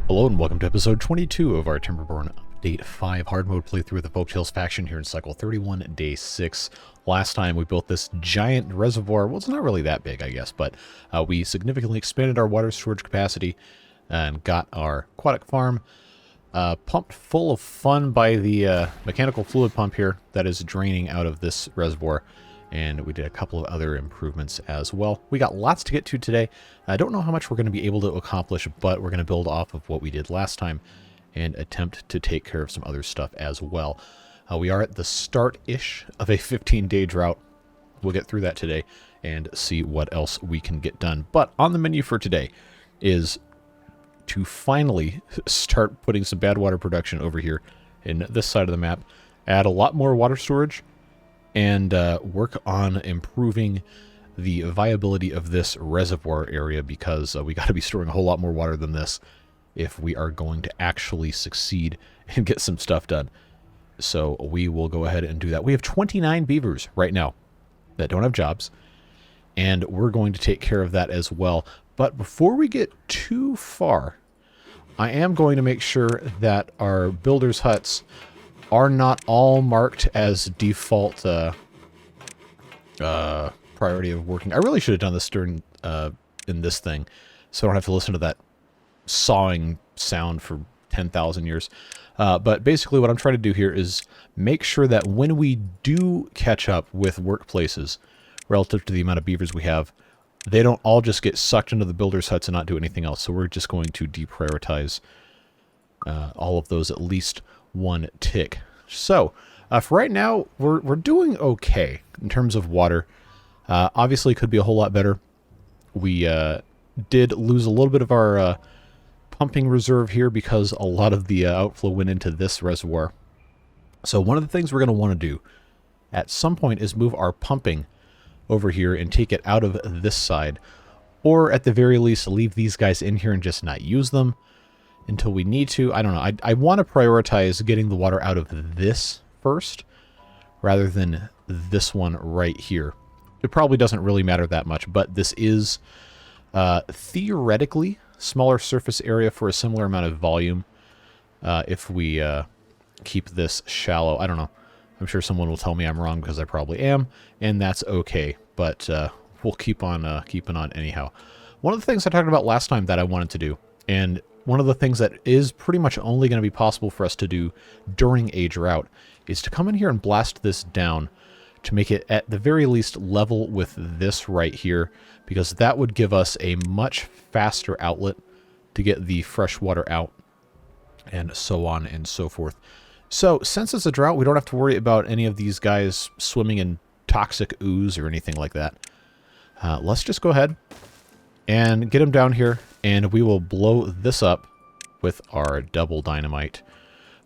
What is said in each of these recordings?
Hello and welcome to episode 22 of our Timberborn Update 5 hard mode playthrough with the Folktails faction here in cycle 31, day 6. Last time we built this giant reservoir. Well, it's not really that big, I guess, but we significantly expanded our water storage capacity and got our aquatic farm pumped full of fun by the mechanical fluid pump here that is draining out of this reservoir. And we did a couple of other improvements as well. We got lots to get to today. I don't know how much we're going to be able to accomplish, but we're going to build off of what we did last time and attempt to take care of some other stuff as well. We are at the start-ish of a 15-day drought. We'll get through that today and see what else we can get done. But on the menu for today is to finally start putting some bad water production over here in this side of the map, add a lot more water storage, and work on improving the viability of this reservoir area, because we got to be storing a whole lot more water than this if we are going to actually succeed and get some stuff done. So we will go ahead and do that. We have 29 beavers right now that don't have jobs, and we're going to take care of that as well. But before we get too far, I am going to make sure that our builders' huts are not all marked as default priority of working. I really should have done this during in this thing, so I don't have to listen to that sawing sound for 10,000 years. But basically what I'm trying to do here is make sure that when we do catch up with workplaces relative to the amount of beavers we have, they don't all just get sucked into the builders' huts and not do anything else. So we're just going to deprioritize all of those at least one tick. So for right now, we're doing okay in terms of water. Obviously, it could be a whole lot better. We did lose a little bit of our pumping reserve here because a lot of the outflow went into this reservoir. So one of the things we're going to want to do at some point is move our pumping over here and take it out of this side, or at the very least leave these guys in here and just not use them until we need to. I don't know. I want to prioritize getting the water out of this first rather than this one right here. It probably doesn't really matter that much, but this is theoretically smaller surface area for a similar amount of volume if we keep this shallow. I don't know. I'm sure someone will tell me I'm wrong, because I probably am, and that's okay. But we'll keep on keeping on anyhow. One of the things I talked about last time that I wanted to do, and one of the things that is pretty much only going to be possible for us to do during a drought, is to come in here and blast this down to make it at the very least level with this right here, because that would give us a much faster outlet to get the fresh water out, and so on and so forth. So since it's a drought, we don't have to worry about any of these guys swimming in toxic ooze or anything like that. Let's just go ahead and get them down here, and we will blow this up with our double dynamite,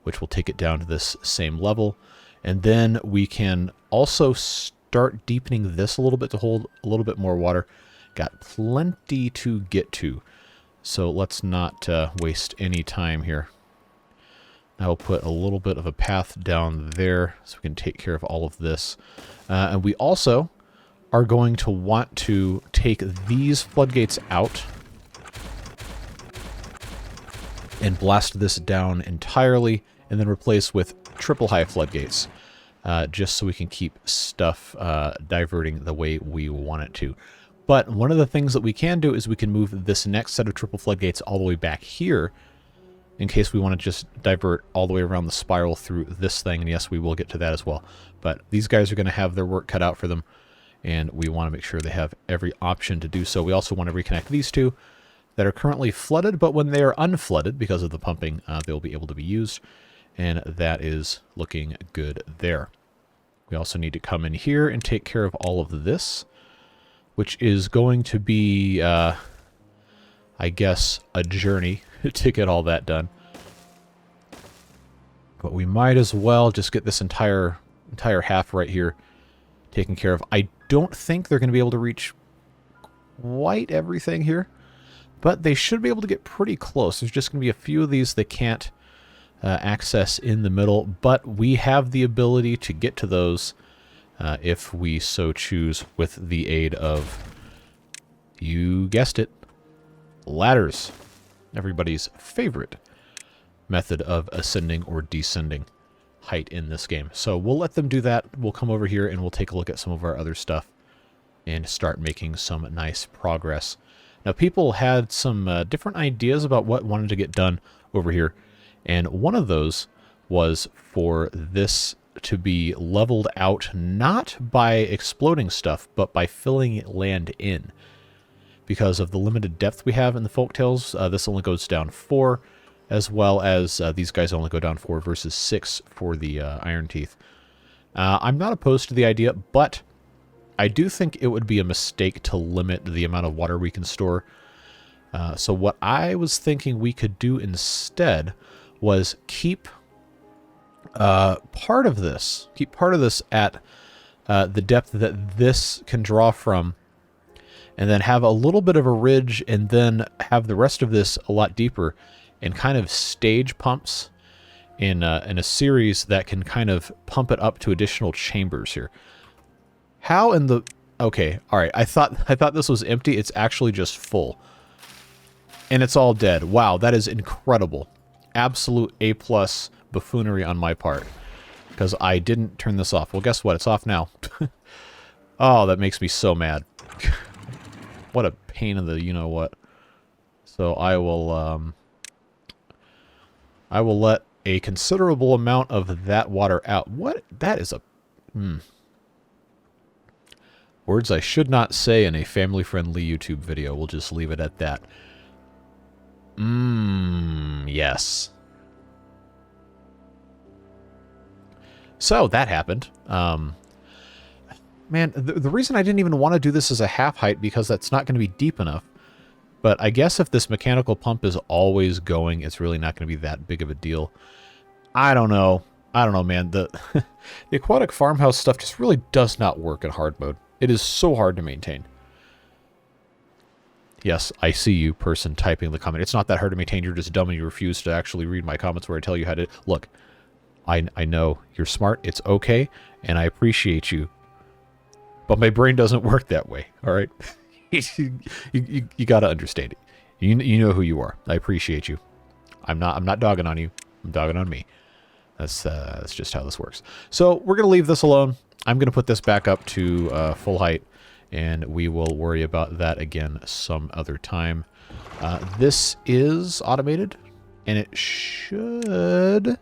which will take it down to this same level. And then we can also start deepening this a little bit to hold a little bit more water. Got plenty to get to, so let's not waste any time here. I will put a little bit of a path down there so we can take care of all of this. And we also are going to want to take these floodgates out and blast this down entirely, and then replace with triple high floodgates, just so we can keep stuff diverting the way we want it to. But one of the things that we can do is we can move this next set of triple floodgates all the way back here, in case we want to just divert all the way around the spiral through this thing. And yes, we will get to that as well. But these guys are going to have their work cut out for them, and we want to make sure they have every option to do so. We also want to reconnect these two that are currently flooded, but when they are unflooded because of the pumping, they'll be able to be used, and that is looking good there. We also need to come in here and take care of all of this, which is going to be, I guess, a journey to get all that done. But we might as well just get this entire half right here taken care of. I don't think they're going to be able to reach quite everything here, but they should be able to get pretty close. There's just going to be a few of these they can't access in the middle, but we have the ability to get to those if we so choose, with the aid of, you guessed it, ladders. everybody's favorite method of ascending or descending height in this game. So we'll let them do that. We'll come over here and we'll take a look at some of our other stuff and start making some nice progress. Now, people had some different ideas about what wanted to get done over here, and one of those was for this to be leveled out not by exploding stuff, but by filling land in. Because of the limited depth we have in the Folktails, this only goes down 4, as well as these guys only go down 4 versus 6 for the Iron Teeth. I'm not opposed to the idea, but I do think it would be a mistake to limit the amount of water we can store. So what I was thinking we could do instead was keep part of this at the depth that this can draw from, and then have a little bit of a ridge, and then have the rest of this a lot deeper, and kind of stage pumps in a series that can kind of pump it up to additional chambers here. How in the... Okay, alright, I thought this was empty. It's actually just full. And it's all dead. Wow, that is incredible. Absolute A+ buffoonery on my part. Because I didn't turn this off. Well, guess what? It's off now. Oh, that makes me so mad. What a pain in the you-know-what. So I will let a considerable amount of that water out. What? That is a... Words I should not say in a family-friendly YouTube video. We'll just leave it at that. Yes. So, that happened. Man, the reason I didn't even want to do this as a half height, because that's not going to be deep enough. But I guess if this mechanical pump is always going, it's really not going to be that big of a deal. I don't know. I don't know, man. The aquatic farmhouse stuff just really does not work in hard mode. It is so hard to maintain. Yes, I see you, person typing the comment. It's not that hard to maintain. You're just dumb and you refuse to actually read my comments where I tell you how to... Look, I know you're smart. It's okay, and I appreciate you. But my brain doesn't work that way, all right? you got to understand it. You know who you are. I appreciate you. I'm not dogging on you. I'm dogging on me. That's just how this works. So we're going to leave this alone. I'm going to put this back up to full height, and we will worry about that again some other time. This is automated, and it should,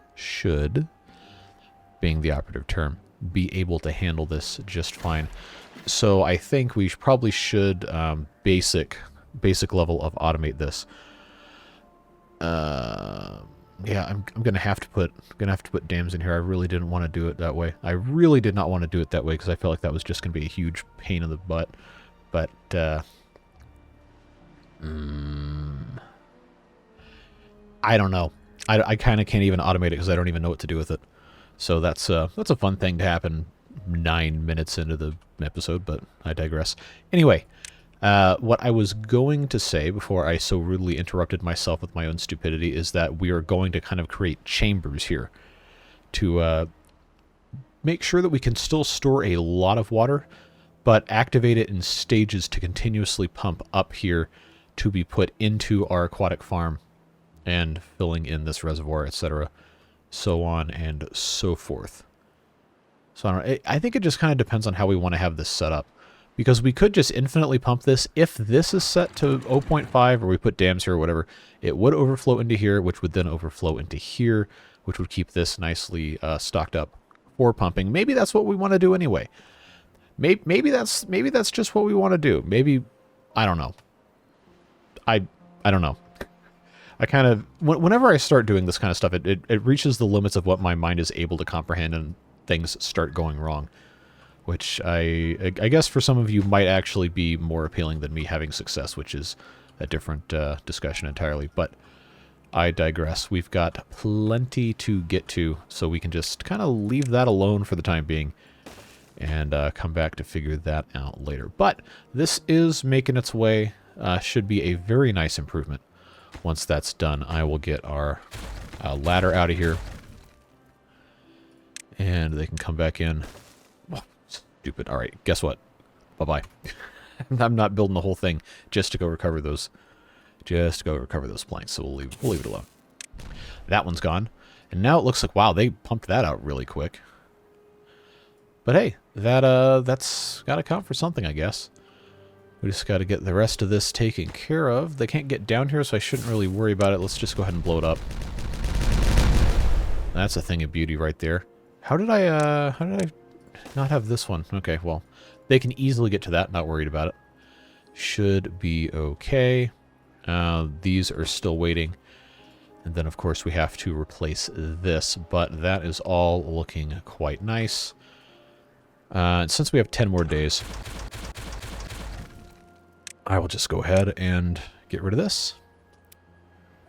being the operative term, be able to handle this just fine. So I think we probably should basic level of automate this. Yeah, I'm gonna have to put dams in here. I really didn't want to do it that way. I really did not want to do it that way because I felt like that was just gonna be a huge pain in the butt. But I don't know. I kind of can't even automate it because I don't even know what to do with it. So that's a fun thing to happen 9 minutes into the episode, but I digress. Anyway, what I was going to say before I so rudely interrupted myself with my own stupidity is that we are going to kind of create chambers here to make sure that we can still store a lot of water, but activate it in stages to continuously pump up here to be put into our aquatic farm and filling in this reservoir, etc., so on and so forth. So I think it just kind of depends on how we want to have this set up. Because we could just infinitely pump this. If this is set to 0.5 or we put dams here or whatever, it would overflow into here, which would then overflow into here, which would keep this nicely stocked up for pumping. Maybe that's what we want to do anyway. Maybe that's just what we want to do. Maybe, I don't know. I don't know. I kind of, whenever I start doing this kind of stuff, it reaches the limits of what my mind is able to comprehend, and things start going wrong. Which I guess for some of you might actually be more appealing than me having success, which is a different discussion entirely. But I digress. We've got plenty to get to, so we can just kind of leave that alone for the time being and come back to figure that out later. But this is making its way. Should be a very nice improvement. Once that's done, I will get our ladder out of here, and they can come back in. Stupid. All right, guess what? Bye-bye. I'm not building the whole thing just to go recover those just go recover those planks. So we'll leave it alone. That one's gone. And now it looks like, wow, they pumped that out really quick. But hey, that's got to count for something, I guess. We just got to get the rest of this taken care of. They can't get down here, so I shouldn't really worry about it. Let's just go ahead and blow it up. That's a thing of beauty right there. How did I not have this one? Okay, well, they can easily get to that. Not worried about it. Should be okay. These are still waiting. And then, of course, we have to replace this. But that is all looking quite nice. Since we have 10 more days, I will just go ahead and get rid of this.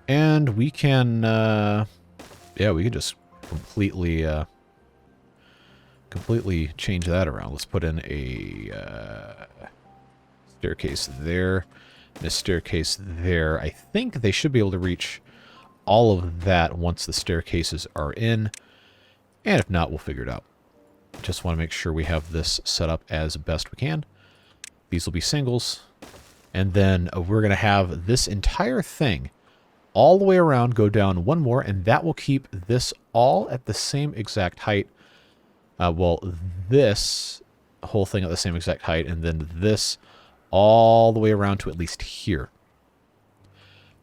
And we can, yeah, we can just completely change that around. Let's put in a staircase there, and a staircase there. I think they should be able to reach all of that once the staircases are in. And if not, we'll figure it out. Just want to make sure we have this set up as best we can. These will be singles. And then we're going to have this entire thing all the way around go down one more, and that will keep this all at the same exact height. Well, this whole thing at the same exact height, and then this all the way around to at least here.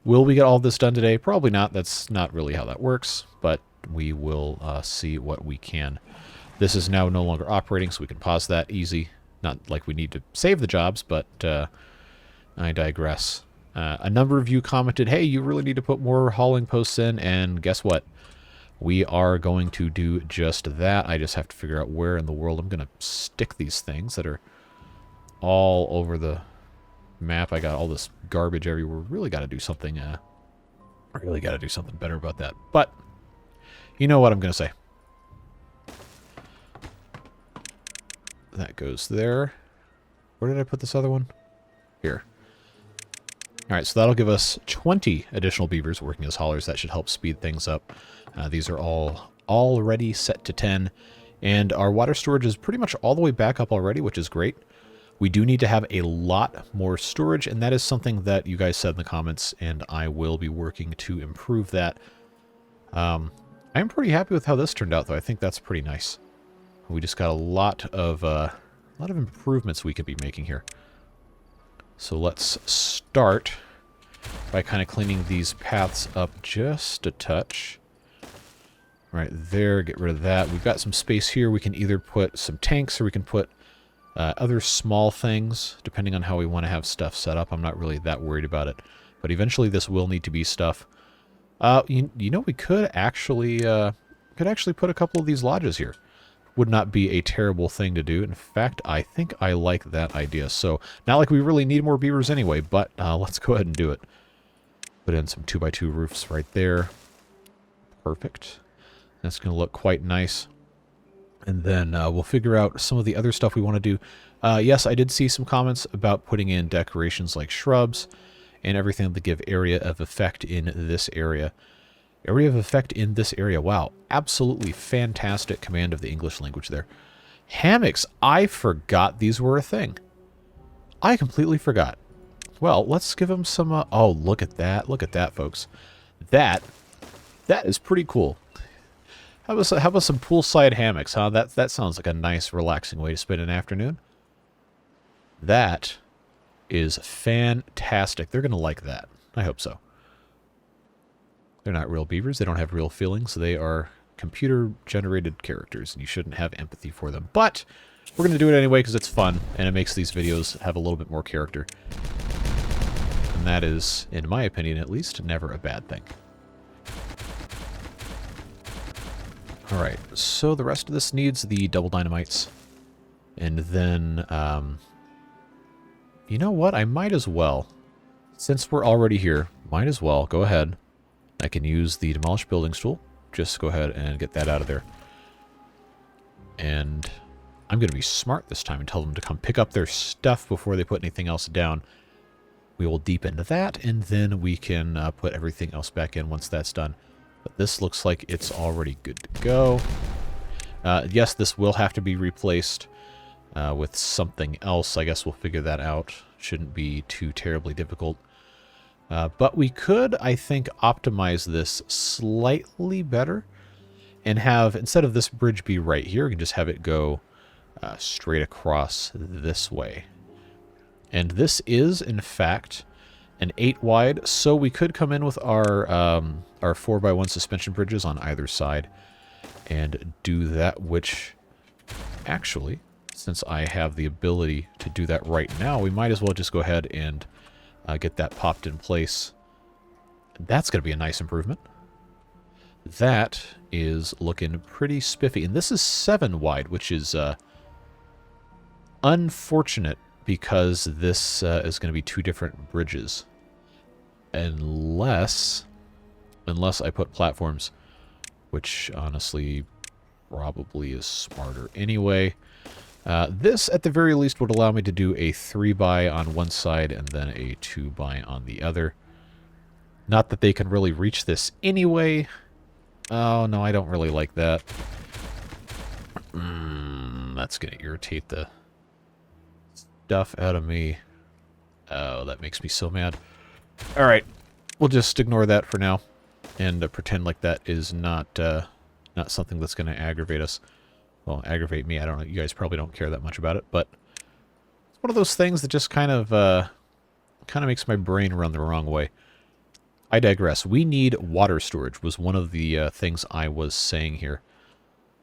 Will we get all of this done today? Probably not. That's not really how that works, but we will see what we can. This is now no longer operating, so we can pause that easy. Not like we need to save the jobs, but I digress. A number of you commented, hey, you really need to put more hauling posts in, and guess what? We are going to do just that. I just have to figure out where in the world I'm going to stick these things that are all over the map. I got all this garbage everywhere. Really got to do something. Really got to do something better about that. But you know what I'm going to say. That goes there. Where did I put this other one? Here. All right, so that'll give us 20 additional beavers working as haulers. That should help speed things up. These are all already set to 10. And our water storage is pretty much all the way back up already, which is great. We do need to have a lot more storage, and that is something that you guys said in the comments, and I will be working to improve that. I'm pretty happy with how this turned out, though. I think that's pretty nice. We just got a lot of improvements we could be making here. So let's start by kind of cleaning these paths up just a touch. Right there, get rid of that. We've got some space here. We can either put some tanks or we can put other small things, depending on how we want to have stuff set up. I'm not really that worried about it. But eventually this will need to be stuff. You know, we could actually put a couple of these lodges here. Would not be a terrible thing to do. In fact, I think I like that idea. So, not like we really need more beavers anyway, but let's go ahead and do it. Put in some 2x2 roofs right there. Perfect. That's going to look quite nice. And then we'll figure out some of the other stuff we want to do. Yes, I did see some comments about putting in decorations like shrubs and everything to give area of effect in this area. Area of effect in this area. Wow, absolutely fantastic command of the English language there. Hammocks. I forgot these were a thing. I completely forgot. Well, let's give them some... oh, look at that. Look at that, folks. That is pretty cool. How about some poolside hammocks, huh? That sounds like a nice, relaxing way to spend an afternoon. That is fantastic. They're going to like that. I hope so. They're not real beavers. They don't have real feelings. They are computer-generated characters, and you shouldn't have empathy for them. But we're going to do it anyway because it's fun, and it makes these videos have a little bit more character. And that is, in my opinion at least, never a bad thing. Alright, so the rest of this needs the double dynamites. And then, you know what? I might as well, since we're already here, might as well go ahead. I can use the demolish buildings tool. Just go ahead and get that out of there. And I'm going to be smart this time and tell them to come pick up their stuff before they put anything else down. We will deep into that, and then we can put everything else back in once that's done. But this looks like it's already good to go. Yes, this will have to be replaced with something else. I guess we'll figure that out. Shouldn't be too terribly difficult. But we could, I think, optimize this slightly better and have, instead of this bridge be right here, we can just have it go straight across this way. And this is, in fact, an 8 wide, so we could come in with our 4x1 suspension bridges on either side and do that, which actually, since I have the ability to do that right now, we might as well just go ahead and get that popped in place. That's going to be a nice improvement. That is looking pretty spiffy. And this is 7 wide, which is unfortunate because this is going to be 2 different bridges. Unless I put platforms, which honestly probably is smarter anyway. This, at the very least, would allow me to do a 3x on one side and then a 2x on the other. Not that they can really reach this anyway. Oh, no, I don't really like that. That's going to irritate the stuff out of me. Oh, that makes me so mad. Alright, we'll just ignore that for now and pretend like that is not something that's going to aggravate us. Well, aggravate me, I don't know. You guys probably don't care that much about it, but it's one of those things that just kind of makes my brain run the wrong way. I digress. We need water storage was one of the things I was saying here.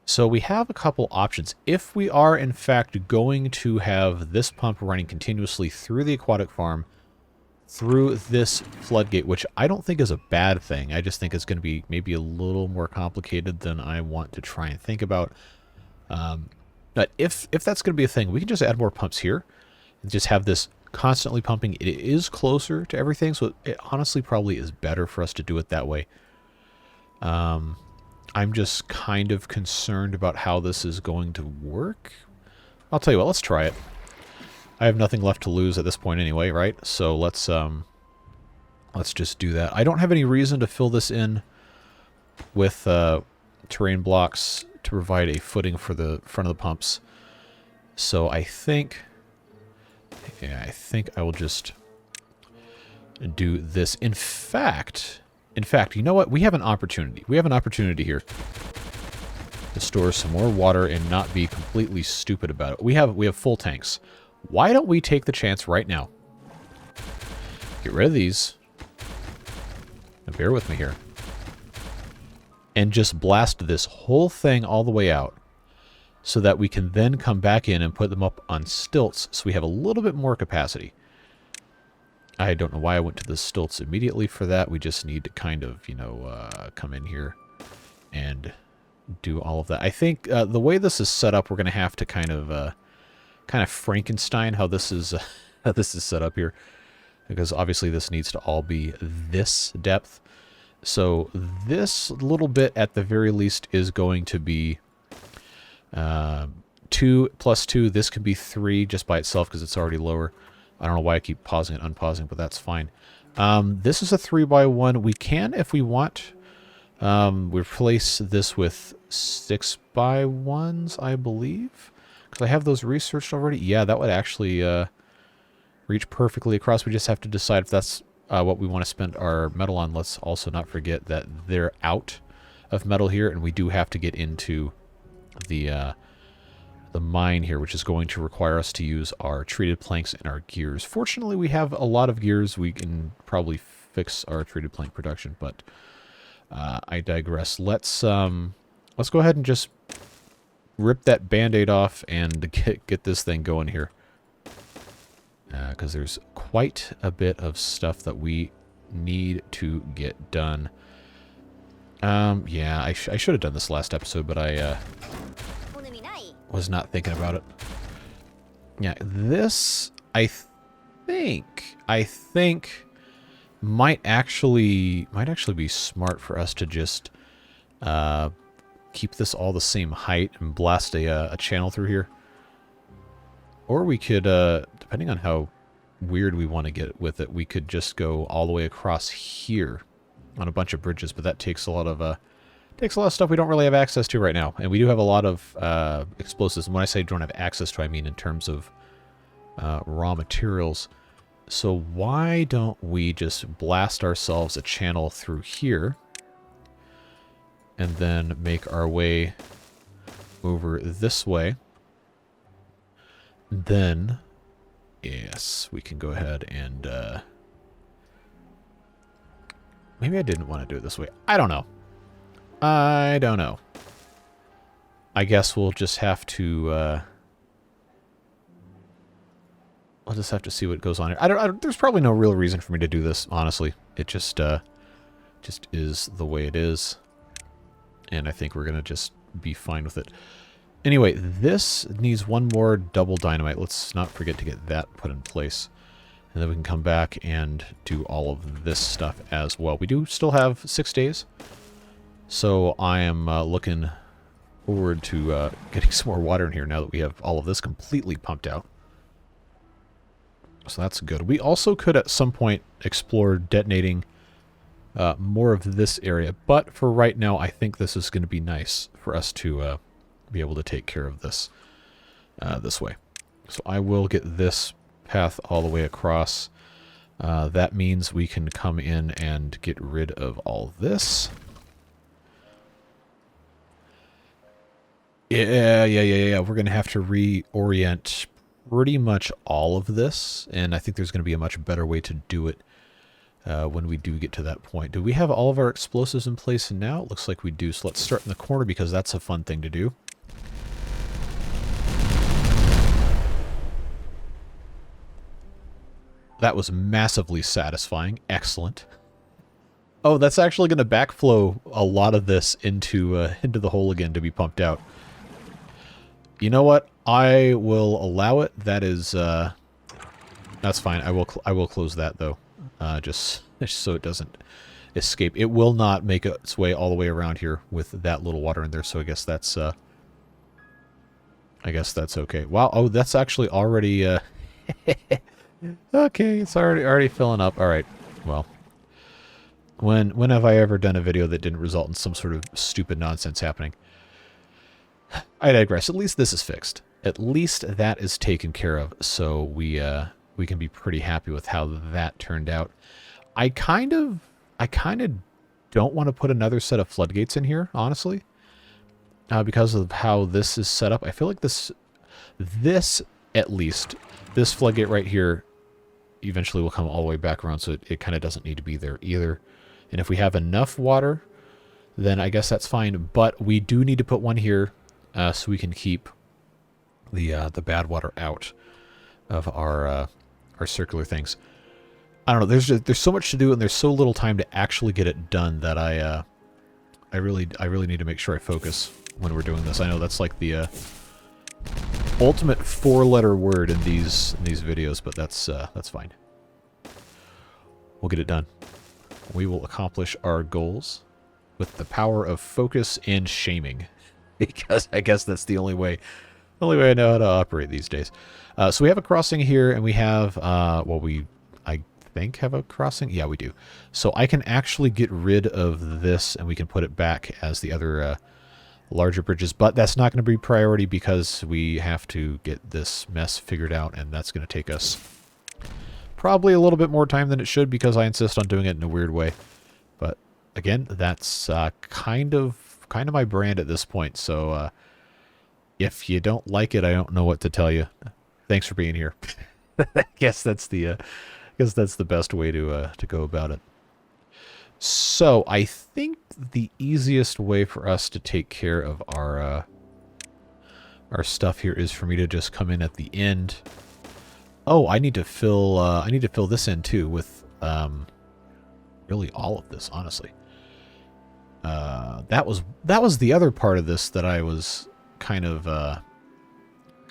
So we have a couple options. If we are, in fact, going to have this pump running continuously through the aquatic farm, through this floodgate, which I don't think is a bad thing. I just think it's going to be maybe a little more complicated than I want to try and think about. But if that's going to be a thing, we can just add more pumps here and just have this constantly pumping. It is closer to everything, so it honestly probably is better for us to do it that way. I'm just kind of concerned about how this is going to work. I'll tell you what, let's try it. I have nothing left to lose at this point anyway, right? So let's just do that. I don't have any reason to fill this in with terrain blocks to provide a footing for the front of the pumps. So I think, yeah, I think I will just do this. In fact, you know what? We have an opportunity. We have an opportunity here to store some more water and not be completely stupid about it. We have full tanks. Why don't we take the chance right now? Get rid of these. Now bear with me here. And just blast this whole thing all the way out so that we can then come back in and put them up on stilts so we have a little bit more capacity. I don't know why I went to the stilts immediately for that. We just need to kind of, you know, come in here and do all of that. I think the way this is set up, we're going to have to kind of Frankenstein how this is set up here, because obviously this needs to all be this depth. So this little bit at the very least is going to be 2 plus 2. This could be 3 just by itself because it's already lower. I don't know why I keep pausing and unpausing, but that's fine. This is a 3x1. We can, if we want, replace this with 6x1s, I believe. Because I have those researched already. Yeah, that would actually reach perfectly across. We just have to decide if that's what we want to spend our metal on. Let's also not forget that they're out of metal here, and we do have to get into the mine here, which is going to require us to use our treated planks and our gears. Fortunately, we have a lot of gears. We can probably fix our treated plank production, but I digress. Let's go ahead and just rip that band-aid off and get this thing going here. Because there's quite a bit of stuff that we need to get done. Yeah, I should have done this last episode, but I was not thinking about it. Yeah, this I think might actually be smart for us to just keep this all the same height and blast a channel through here. Or we could, depending on how weird we want to get with it, we could just go all the way across here on a bunch of bridges, but that takes a lot of stuff we don't really have access to right now. And we do have a lot of explosives. And when I say don't have access to, I mean in terms of raw materials. So why don't we just blast ourselves a channel through here and then make our way over this way. Then, yes, we can go ahead and, maybe I didn't want to do it this way. I don't know. I don't know. I guess we'll just have to, I'll just have to see what goes on here. I don't, there's probably no real reason for me to do this, honestly. It just is the way it is. And I think we're going to just be fine with it. Anyway, this needs one more double dynamite. Let's not forget to get that put in place. And then we can come back and do all of this stuff as well. We do still have 6 days. So I am looking forward to getting some more water in here now that we have all of this completely pumped out. So that's good. We also could at some point explore detonating more of this area. But for right now, I think this is going to be nice for us to be able to take care of this this way. So I will get this path all the way across. That means we can come in and get rid of all this. Yeah. We're going to have to reorient pretty much all of this, and I think there's going to be a much better way to do it when we do get to that point. Do we have all of our explosives in place now? It looks like we do, so let's start in the corner because that's a fun thing to do. That was massively satisfying. Excellent. Oh, that's actually going to backflow a lot of this into the hole again to be pumped out. You know what? I will allow it. That is, that's fine. I will close that though, just so it doesn't escape. It will not make its way all the way around here with that little water in there. So I guess that's okay. Wow. Oh, that's actually already, okay. It's already filling up. All right. Well, when have I ever done a video that didn't result in some sort of stupid nonsense happening? I digress. At least this is fixed. At least that is taken care of, so we can be pretty happy with how that turned out. I kind of don't want to put another set of floodgates in here, honestly, because of how this is set up. I feel like this at least, this floodgate right here eventually will come all the way back around, so it kind of doesn't need to be there either. And if we have enough water, then I guess that's fine. But we do need to put one here so we can keep the bad water out of our circular things. I don't know. There's so much to do, and there's so little time to actually get it done that I really need to make sure I focus when we're doing this. I know that's like the ultimate 4-letter word in these videos, but that's fine. We'll get it done. We will accomplish our goals with the power of focus and shaming, because I guess that's the only way I know how to operate these days. So we have a crossing here, and we have well, I think have a crossing. Yeah, we do. So I can actually get rid of this, and we can put it back as the other larger bridges. But that's not going to be priority because we have to get this mess figured out, and that's going to take us probably a little bit more time than it should because I insist on doing it in a weird way. But again, that's kind of my brand at this point. So if you don't like it, I don't know what to tell you. Thanks for being here. I guess that's the best way to go about it. So I think the easiest way for us to take care of our stuff here is for me to just come in at the end. Oh, I need to fill this in too with really all of this, honestly. That was the other part of this that I was kind of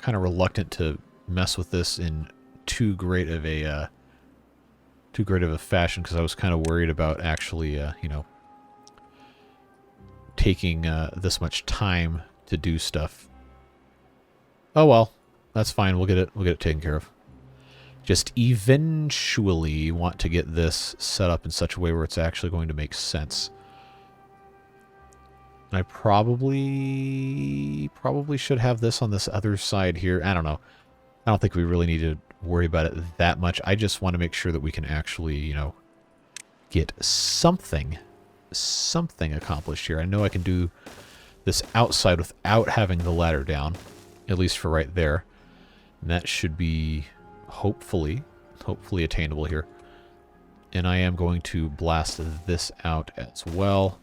reluctant to mess with this in too great of a fashion, because I was kind of worried about actually you know, taking this much time to do stuff. Oh well, that's fine. We'll get it taken care of. Just eventually want to get this set up in such a way where it's actually going to make sense. And I probably should have this on this other side here. I don't know. I don't think we really need to worry about it that much. I just want to make sure that we can actually, you know, get something accomplished here. I know I can do this outside without having the ladder down, at least for right there. And that should be hopefully attainable here. And I am going to blast this out as well.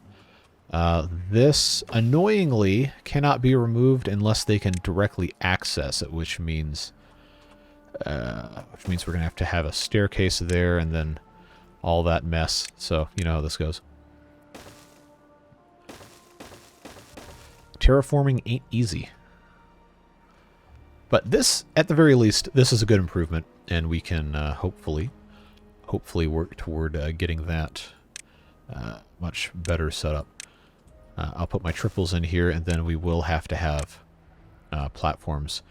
This, annoyingly, cannot be removed unless they can directly access it, which means we're going to have a staircase there and then all that mess. So, you know how this goes. Terraforming ain't easy. But this, at the very least, this is a good improvement, and we can hopefully work toward getting that much better set up. I'll put my triples in here, and then we will have to have platforms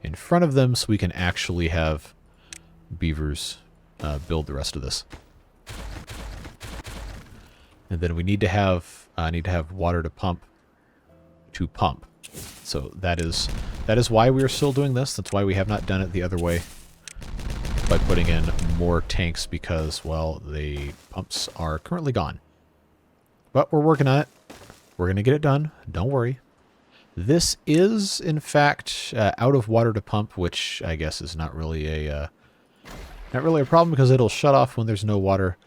in front of them so we can actually have beavers build the rest of this. And then we need to have water to pump. So that is why we are still doing this. That's why we have not done it the other way by putting in more tanks, because, well, the pumps are currently gone. But we're working on it. We're going to get it done. Don't worry. This is, in fact, out of water to pump, which I guess is not really a problem because it'll shut off when there's no water.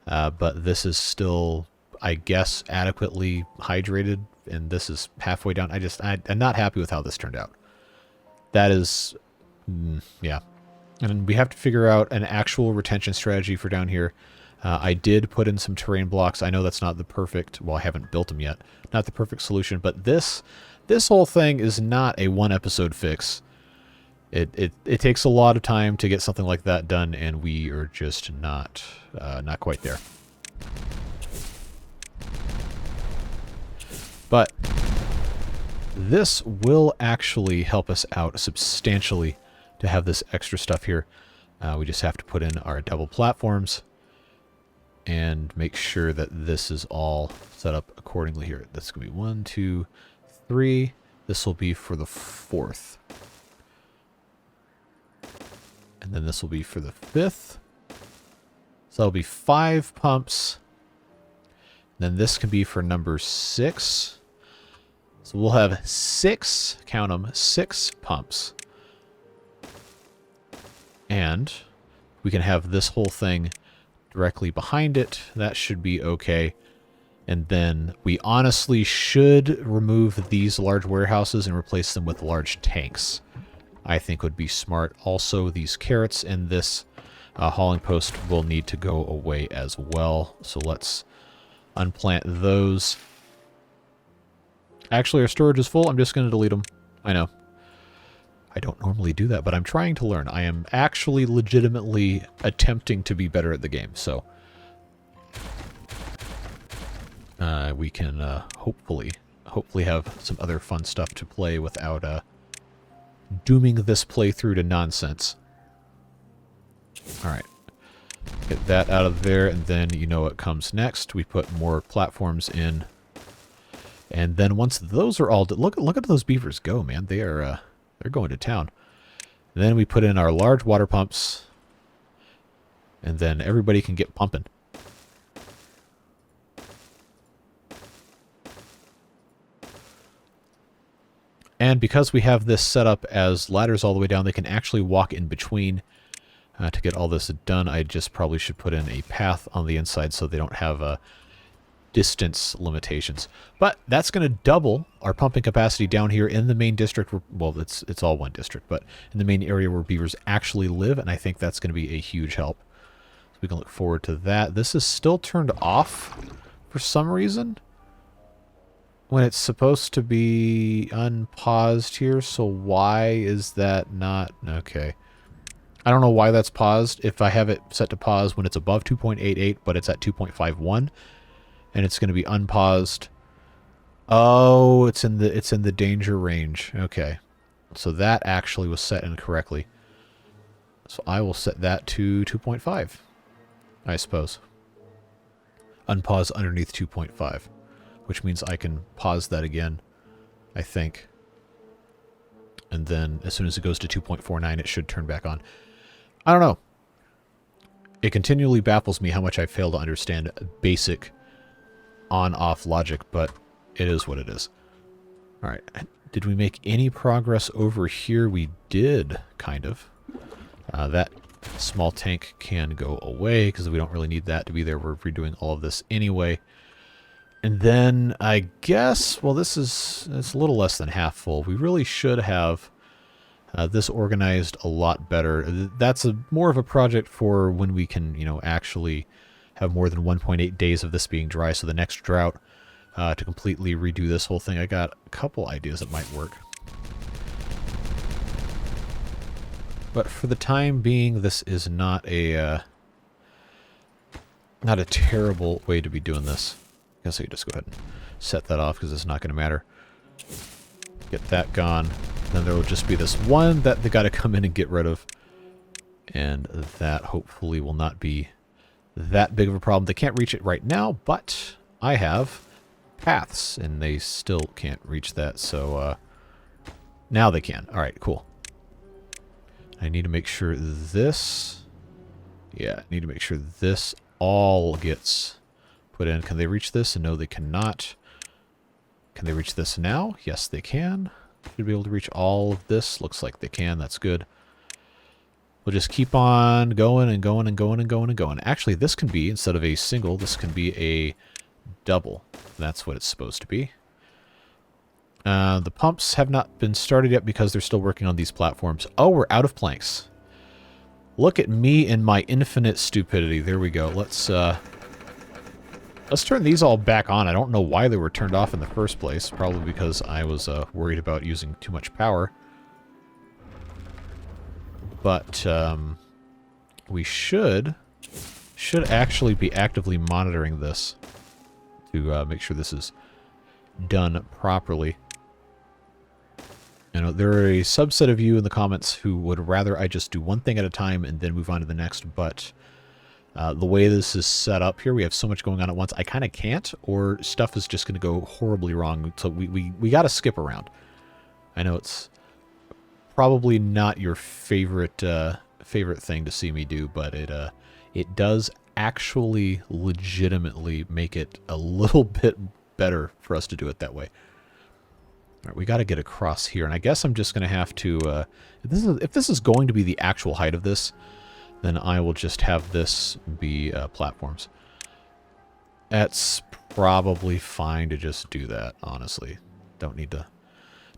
But this is still, I guess, adequately hydrated, and this is halfway down. I'm not happy with how this turned out. That is, yeah. And we have to figure out an actual retention strategy for down here. I did put in some terrain blocks. I know that's not the perfect, well, I haven't built them yet, not the perfect solution, but this whole thing is not a one-episode fix. It takes a lot of time to get something like that done, and we are just not quite there. But this will actually help us out substantially to have this extra stuff here. We just have to put in our double platforms and make sure that this is all set up accordingly here. That's going to be 1, 2, 3. This will be for the 4th. And then this will be for the 5th. So that'll be 5 pumps. Then this can be for number 6. So we'll have 6, count them, 6 pumps. And we can have this whole thing directly behind it. That should be okay. And then we honestly should remove these large warehouses and replace them with large tanks. I think would be smart. Also, these carrots and this hauling post will need to go away as well. So let's unplant those. Actually, our storage is full. I'm just going to delete them. I know. I don't normally do that, but I'm trying to learn. I am actually legitimately attempting to be better at the game, so we can hopefully have some other fun stuff to play without dooming this playthrough to nonsense. All right, get that out of there, and then you know what comes next. We put more platforms in, and then once those are all look at those beavers go, man. They are they're going to town. And then we put in our large water pumps, and then everybody can get pumping. And because we have this set up as ladders all the way down, they can actually walk in between. To get all this done, I just probably should put in a path on the inside so they don't have distance limitations. But that's going to double our pumping capacity down here in the main district. Well, it's all one district, but in the main area where beavers actually live, and I think that's going to be a huge help. So we can look forward to that. This is still turned off for some reason when it's supposed to be unpaused here, so why is that not? Okay. I don't know why that's paused. If I have it set to pause when it's above 2.88, but it's at 2.51, and it's going to be unpaused. Oh, it's in the danger range. Okay. So that actually was set incorrectly. So I will set that to 2.5, I suppose. Unpause underneath 2.5, which means I can pause that again, I think. And then as soon as it goes to 2.49, it should turn back on. I don't know. It continually baffles me how much I fail to understand basic on-off logic, but it is what it is. All right. Did we make any progress over here? We did, kind of. That small tank can go away because we don't really need that to be there. We're redoing all of this anyway. And then I guess, well, it's a little less than half full. We really should have this organized a lot better. That's more of a project for when we can, you know, actually have more than 1.8 days of this being dry. So the next drought, to completely redo this whole thing, I got a couple ideas that might work. But for the time being, this is not a terrible way to be doing this. I guess I could just go ahead and set that off because it's not going to matter. Get that gone. Then there will just be this one that they got to come in and get rid of. And that hopefully will not be that big of a problem. They can't reach it right now, but I have paths and they still can't reach that. So now they can. All right, cool. I need to make sure this... Yeah, I need to make sure this all gets put in. Can they reach this? No, they cannot. Can they reach this now? Yes, they can. Should be able to reach all of this. Looks like they can. That's good. We'll just keep on going and going and going and going and going. Actually, this can be, instead of a single, this can be a double. That's what it's supposed to be. The pumps have not been started yet because they're still working on these platforms. Oh, we're out of planks. Look at me and my infinite stupidity. There we go. Let's turn these all back on. I don't know why they were turned off in the first place. Probably because I was worried about using too much power. But we should actually be actively monitoring this to make sure this is done properly. You know, there are a subset of you in the comments who would rather I just do one thing at a time and then move on to the next, but the way this is set up here, we have so much going on at once, I kind of can't, or stuff is just going to go horribly wrong, so we got to skip around. I know it's probably not your favorite favorite thing to see me do, but it does actually legitimately make it a little bit better for us to do it that way. All right, we got to get across here, and I guess I'm just going to have to, if this is going to be the actual height of this, then I will just have this be platforms. That's probably fine to just do that, honestly. Don't need to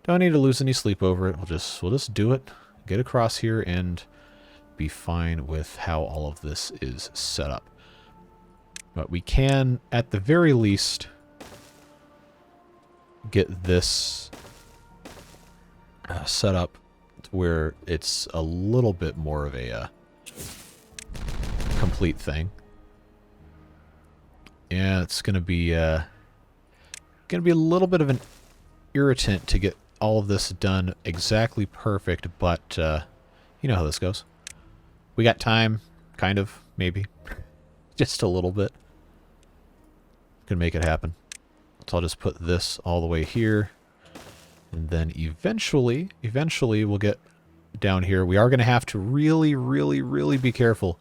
lose any sleep over it. We'll just do it, get across here, and be fine with how all of this is set up. But we can, at the very least, get this set up to where it's a little bit more of a complete thing. Yeah, it's gonna be a little bit of an irritant to get all of this done exactly perfect, but you know how this goes. We got time, kind of, maybe, just a little bit. Can make it happen. So I'll just put this all the way here, and then eventually we'll get down here. We are going to have to really, really, really be careful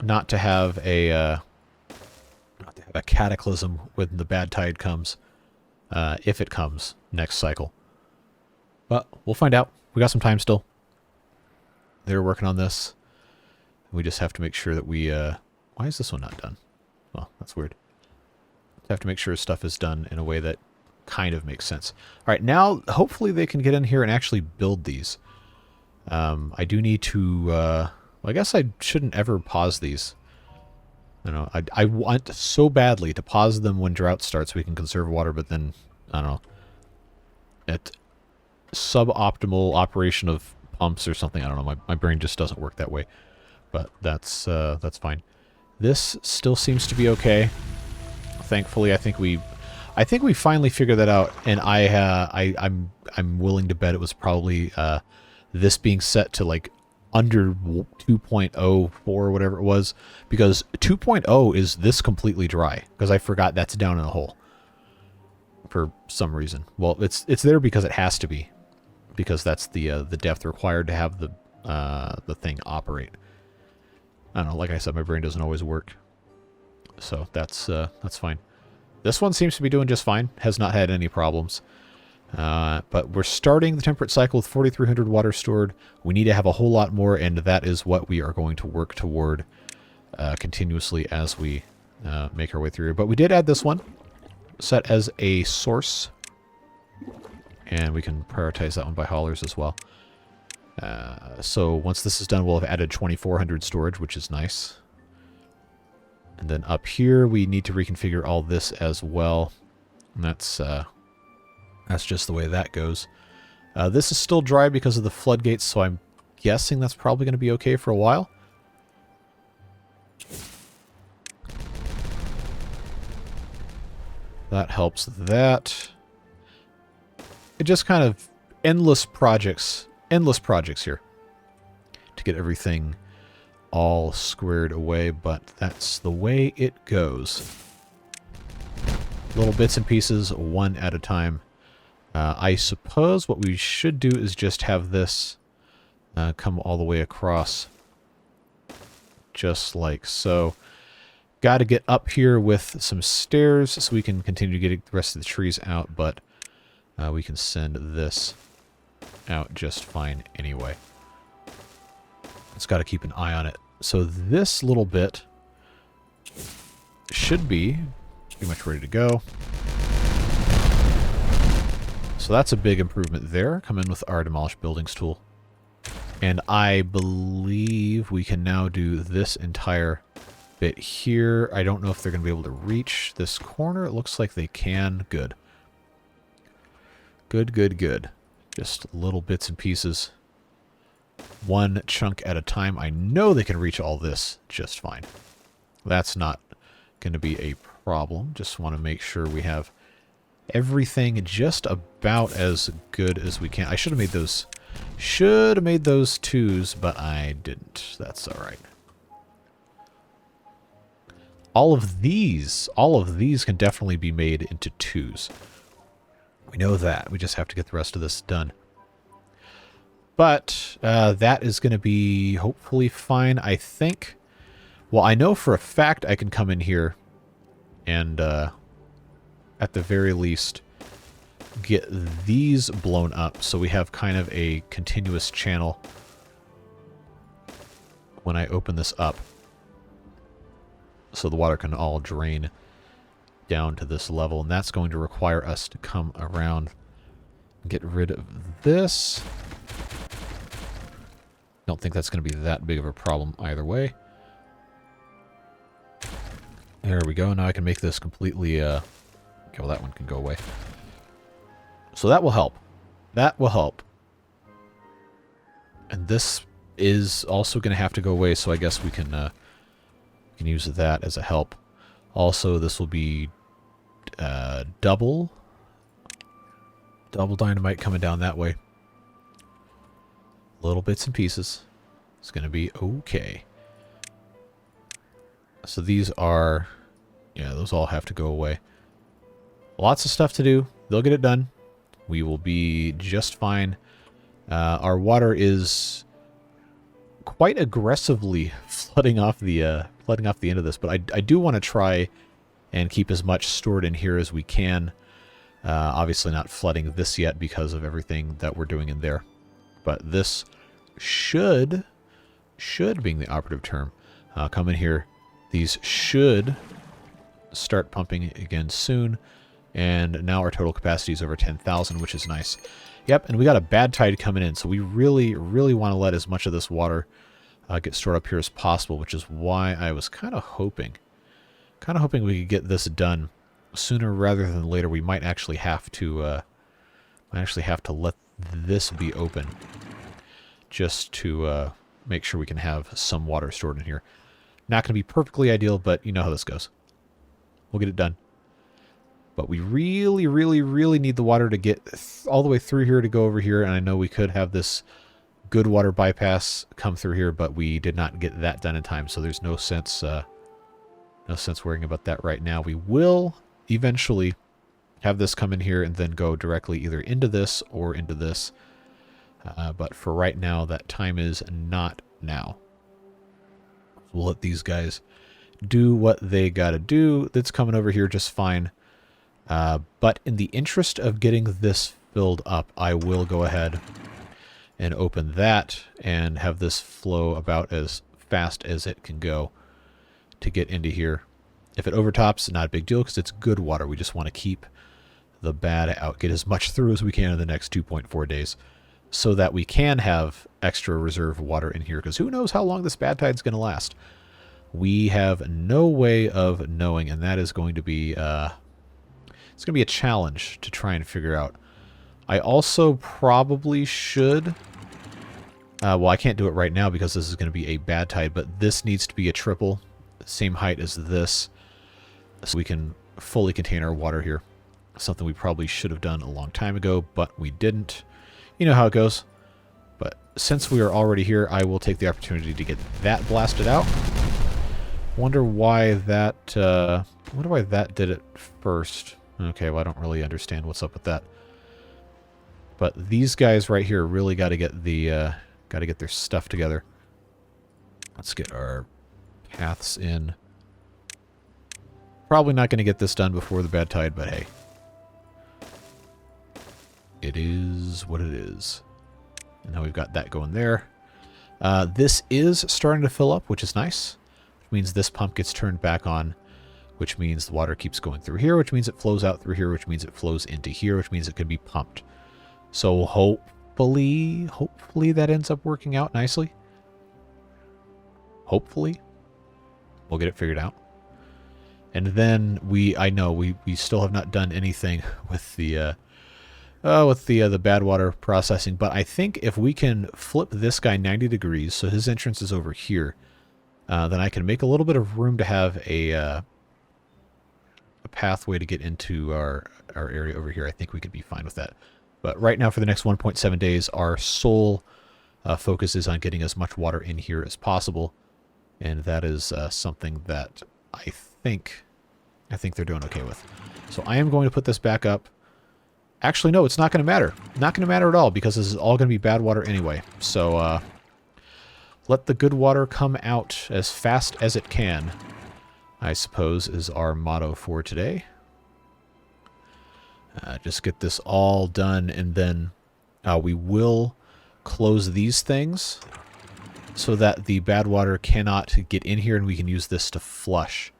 not to have a cataclysm when the bad tide comes, if it comes next cycle. But we'll find out. We got some time still. They're working on this. We just have to make sure that we... why is this one not done? Well, that's weird. Have to make sure stuff is done in a way that kind of makes sense. All right, now hopefully they can get in here and actually build these. I do need to... well, I guess I shouldn't ever pause these. You know, I want so badly to pause them when drought starts so we can conserve water, but then, I don't know, at suboptimal operation of pumps or something, I don't know, my brain just doesn't work that way. But that's fine. This still seems to be okay. Thankfully, I think we finally figured that out, and I'm willing to bet it was probably this being set to like under 2.04 or whatever it was, because 2.0 is this completely dry, because I forgot that's down in a hole for some reason. Well, it's there because it has to be, because that's the depth required to have the the thing operate. I don't know, like I said, my brain doesn't always work. So that's fine. This one seems to be doing just fine. Has not had any problems. But we're starting the temperate cycle with 4,300 water stored. We need to have a whole lot more, and that is what we are going to work toward continuously as we make our way through here. But we did add this one, set as a source. And we can prioritize that one by haulers as well. So once this is done, we'll have added 2,400 storage, which is nice. And then up here, we need to reconfigure all this as well. And that's just the way that goes. This is still dry because of the floodgates, so I'm guessing that's probably going to be okay for a while. That helps that. It just kind of endless projects here to get everything all squared away, but that's the way it goes. Little bits and pieces, one at a time. I suppose what we should do is just have this come all the way across, just like so. Got to get up here with some stairs so we can continue to get the rest of the trees out, but we can send this out just fine anyway. It's got to keep an eye on it. So this little bit should be pretty much ready to go. So that's a big improvement there. Come in with our Demolish Buildings tool. And I believe we can now do this entire bit here. I don't know if they're going to be able to reach this corner. It looks like they can. Good. Good, good, good. Just little bits and pieces. One chunk at a time. I know they can reach all this just fine. That's not going to be a problem. Just want to make sure we have everything just about as good as we can. I should have made those... Should have made those twos, but I didn't. That's all right. All of these can definitely be made into twos. We know that. We just have to get the rest of this done. But that is going to be hopefully fine, I think. Well, I know for a fact I can come in here and, at the very least, get these blown up so we have kind of a continuous channel when I open this up. So the water can all drain down to this level, and that's going to require us to come around and get rid of this. Don't think that's going to be that big of a problem either way. There we go. Now I can make this completely... okay, well, that one can go away. So that will help. That will help. And this is also going to have to go away, so I guess we can use that as a help. Also, this will be double dynamite coming down that way. Little bits and pieces. It's going to be okay. So these are... yeah, those all have to go away. Lots of stuff to do. They'll get it done. We will be just fine. Our water is quite aggressively flooding off the end of this, but I do want to try and keep as much stored in here as we can. Obviously not flooding this yet because of everything that we're doing in there. But this should being the operative term, come in here. These should start pumping again soon. And now our total capacity is over 10,000, which is nice. Yep, and we got a bad tide coming in, so we really, really want to let as much of this water get stored up here as possible, which is why I was kind of hoping we could get this done sooner rather than later. We might actually have to let this be open just to make sure we can have some water stored in here. Not going to be perfectly ideal, but you know how this goes. We'll get it done. But we really, really, really need the water to get all the way through here to go over here. And I know we could have this good water bypass come through here, but we did not get that done in time. So there's no sense worrying about that right now. We will eventually have this come in here and then go directly either into this or into this. But for right now, that time is not now. We'll let these guys do what they got to do. That's coming over here just fine. But in the interest of getting this filled up, I will go ahead and open that and have this flow about as fast as it can go to get into here. If it overtops, not a big deal because it's good water. We just want to keep the bad out, get as much through as we can in the next 2.4 days so that we can have extra reserve water in here, because who knows how long this bad tide's going to last. We have no way of knowing, and that is going to be it's going to be a challenge to try and figure out. I also probably should well, I can't do it right now because this is going to be a bad tide, but this needs to be a triple, same height as this, so we can fully contain our water here. Something we probably should have done a long time ago, but we didn't. You know how it goes. But since we are already here, I will take the opportunity to get that blasted out. Wonder why that did it first. Okay, well, I don't really understand what's up with that. But these guys right here really got to get their stuff together. Let's get our paths in. Probably not going to get this done before the bad tide, but hey. It is what it is. And now we've got that going there. This is starting to fill up, which is nice. Which means this pump gets turned back on, which means the water keeps going through here, which means it flows out through here, which means it flows into here, which means it can be pumped. So hopefully that ends up working out nicely. Hopefully. We'll get it figured out. And then I know we still have not done anything with the bad water processing, but I think if we can flip this guy 90 degrees, so his entrance is over here, then I can make a little bit of room to have a pathway to get into our area over here. I think we could be fine with that. But right now, for the next 1.7 days, our sole focus is on getting as much water in here as possible, and that is something that I think they're doing okay with. So I am going to put this back up. Actually, no, it's not going to matter. Not going to matter at all, because this is all going to be bad water anyway. So let the good water come out as fast as it can, I suppose, is our motto for today. Just get this all done, and then we will close these things so that the bad water cannot get in here, and we can use this to flush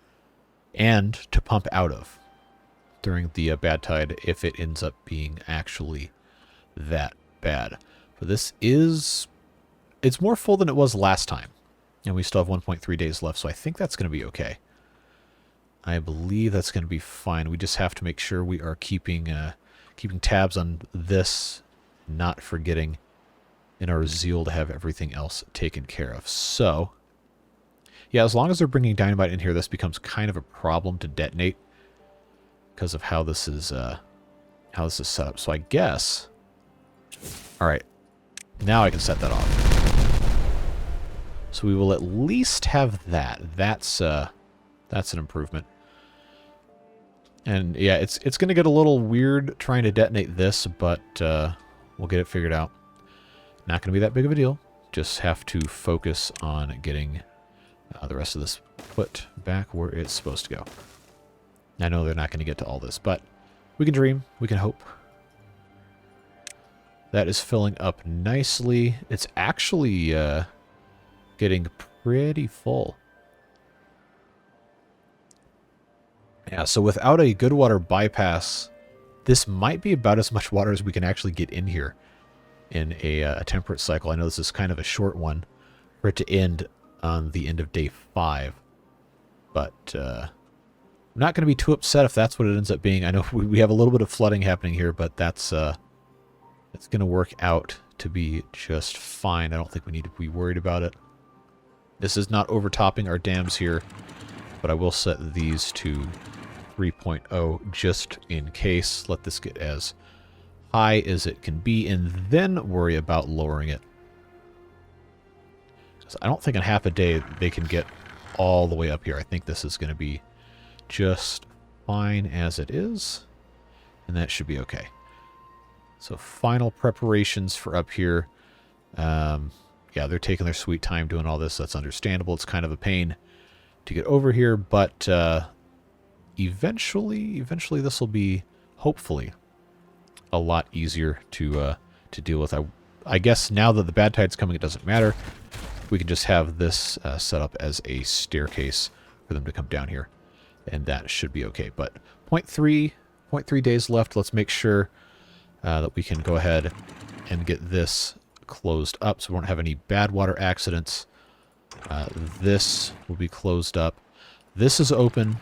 and to pump out of during the bad tide if it ends up being actually that bad. But this it's more full than it was last time, and we still have 1.3 days left, so I think that's going to be okay. I believe that's going to be fine. We just have to make sure we are keeping tabs on this, not forgetting in our zeal to have everything else taken care of. So, yeah, as long as they're bringing dynamite in here, this becomes kind of a problem to detonate because of how this is set up. So I guess, all right, now I can set that off. So we will at least have that. That's an improvement. And yeah, it's going to get a little weird trying to detonate this, but we'll get it figured out. Not going to be that big of a deal. Just have to focus on getting the rest of this put back where it's supposed to go. I know they're not going to get to all this, but we can dream. We can hope. That is filling up nicely. It's actually getting pretty full. Yeah, so without a good water bypass, this might be about as much water as we can actually get in here in a temperate cycle. I know this is kind of a short one for it to end on the end of day 5, but I'm not going to be too upset if that's what it ends up being. I know we have a little bit of flooding happening here, but that's it's going to work out to be just fine. I don't think we need to be worried about it. This is not overtopping our dams here, but I will set these to 3.0 just in case. Let this get as high as it can be, and then worry about lowering it. So I don't think in half a day they can get all the way up here. I think this is going to be just fine as it is, and that should be okay. So final preparations for up here. Yeah, they're taking their sweet time doing all this. That's understandable. It's kind of a pain to get over here, but eventually this will be, hopefully, a lot easier to deal with. I guess now that the bad tide's coming, it doesn't matter. We can just have this set up as a staircase for them to come down here, and that should be okay. But 0.3 days left. Let's make sure that we can go ahead and get this closed up so we won't have any bad water accidents. This will be closed up. This is open.